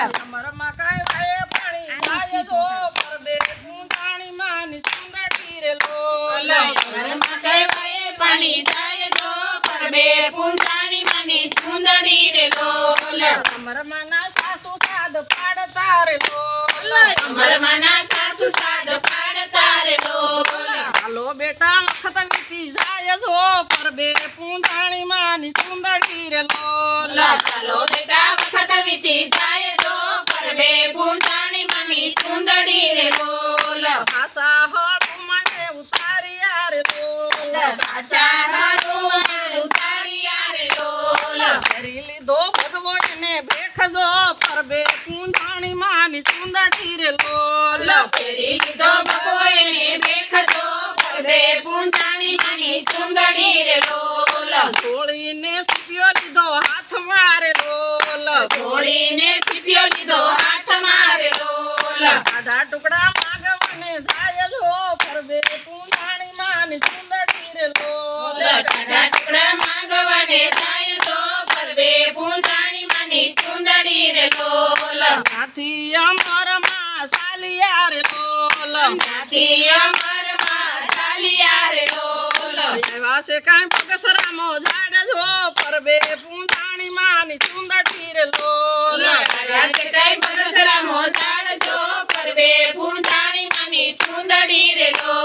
અમરમાં કાંઈ વાયે પાણી જાય જો પરબે પૂંજાણી માની ચુંદડી રે લોલ અમરમાં કાંઈ વાયે પાણી જાય જો પરબે પૂંજાણી માની ચુંદડી રે લોલ અમરમાંના સાસુ સાદ પાડતા રે લોલ અમરમાંના સાસુ સાદ પાડતા રે લોલ ચાલો બેટા વખત વીતી જાય જો પરબે પૂંજાણી માની ચુંદડી રે લોલ ચાલો બેટા વખત વીતી જાય તો પરબે પૂંજાણી માની ચુંદડી રે લોલ ભાષા હળુમાં જે ઉતાર્યા રે લોલ સાચા હાડું ઉતાર્યા રે લોલ ફેરી લીધો ભગવો એને ભેખજો પરબે પૂંજાણી માની ચુંદડી રે લોલ ફેરી લીધો ભગવો એને ભેખજો પરબે પૂંજાણી માની ચુંદડી રે લોલ છોડીને સીપ્યો લીધો હાથમાં રે લોલ જોડીને સીપ્યો લીધો હાથમાં રે લોલ આધા ટુકડા માગવાને જાય જો પરબે પૂંજાણી માની ચુંદડી રે લોલ ટાઢા ટુકડા માંગવાને જાય તો પરબે પૂંજાણી માની ચુંદડી રે લોલ હાથી અમરમાં સાલિયા રે લોલ ત્યાંથી અમરમાં ચાલ્યા રે લોલ એવા છે કાંઈ પગસરામો ઝાડ જો પરબે પૂંજાણી માની ચુંદડી રે લોલ કઈ બગસરા મોજાળ જો પરબે પૂંજાણી માની ચુંદડી રે લોલ